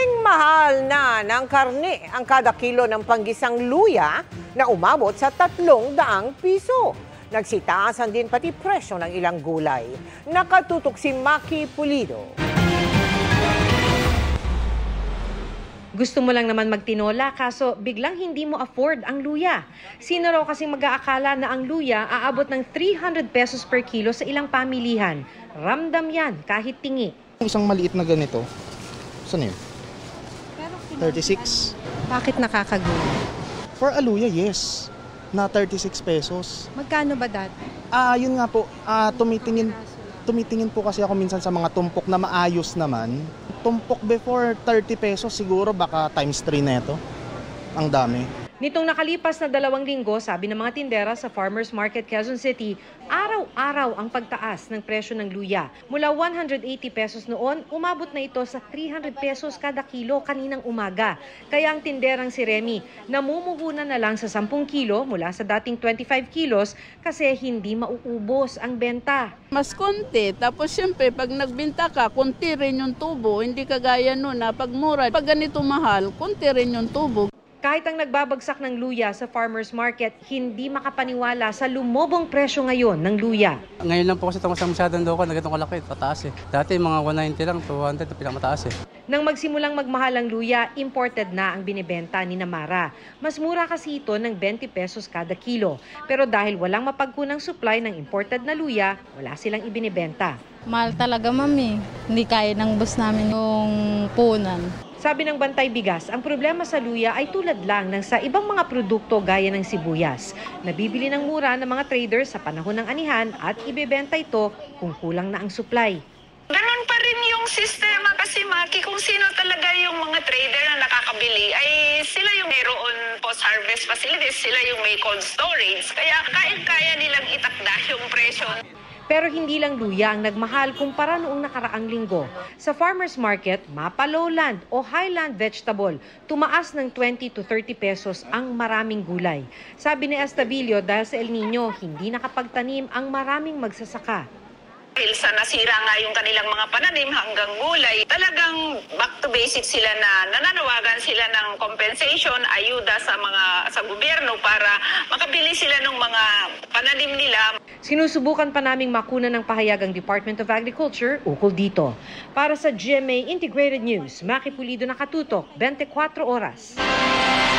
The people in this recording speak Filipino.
Kasing mahal na ng karne ang kada kilo ng panggisang luya na umabot sa 300 piso. Nagsitaasan din pati presyo ng ilang gulay. Nakatutok si Maki Pulido. Gusto mo lang naman magtinola kaso biglang hindi mo afford ang luya. Sino raw kasing mag-aakala na ang luya aabot ng 300 pesos per kilo sa ilang pamilihan? Ramdam yan kahit tingi. Isang maliit na ganito, saan yun? 36. Bakit nakakagulo? For a luya, yes. Na 36 pesos. Magkano ba dati? Yun nga po, tumitingin po kasi ako minsan sa mga tumpok na maayos naman. Tumpok before 30 pesos, siguro baka times 3 neto. Ang dami. Nitong nakalipas na 2 linggo, sabi ng mga tindera sa Farmers Market Quezon City, araw-araw ang pagtaas ng presyo ng luya. Mula 180 pesos noon, umabot na ito sa 300 pesos kada kilo kaninang umaga. Kaya ang tinderang si Remy, namumuhunan na lang sa 10 kilo mula sa dating 25 kilos kasi hindi mauubos ang benta. Mas konti, tapos syempre pag nagbenta ka, konti rin yung tubo, hindi kagaya nun na pag mura. Pag ganito mahal, konti rin yung tubo. Kahit ang nagbabagsak ng luya sa farmers market, hindi makapaniwala sa lumobong presyo ngayon ng luya. Ngayon lang po kasi itong masyadong loko na ganitong kalaki, pataas eh. Dati mga 190 lang, 200 na pinakamataas eh. Nang magsimulang magmahal ang luya, imported na ang binibenta ni Namara. Mas mura kasi ito ng 20 pesos kada kilo. Pero dahil walang mapagkunang supply ng imported na luya, wala silang ibinibenta. Mahal talaga, mami. Hindi kaya ng boss namin yung punan. Sabi ng Bantay Bigas, ang problema sa luya ay tulad lang ng sa ibang mga produkto gaya ng sibuyas. Nabibili ng mura ng mga traders sa panahon ng anihan at ibebenta ito kung kulang na ang supply. Ganon pa rin yung sistema kasi Maki, kung sino talaga yung mga trader na nakakabili ay sila yung mayroon post-harvest facilities, sila yung may cold storage. Kaya kaya nilang itakda yung presyo. Pero hindi lang luya ang nagmahal kumpara noong nakaraang linggo. Sa farmers market, mapa lowland o highland vegetable, tumaas ng 20 to 30 pesos ang maraming gulay. Sabi ni Estabilio, dahil sa El Nino, hindi nakapagtanim ang maraming magsasaka. Dahil sa nasira nga yung kanilang mga pananim hanggang gulay, talagang back to basics sila na nananawagan sila ng compensation, ayuda sa gobyerno para makabili sila ng mga pananim nila. Sinusubukan pa naming makuna ng pahayag ang Department of Agriculture ukol dito. Para sa GMA Integrated News, Maki Pulido, nakatutok, 24 oras.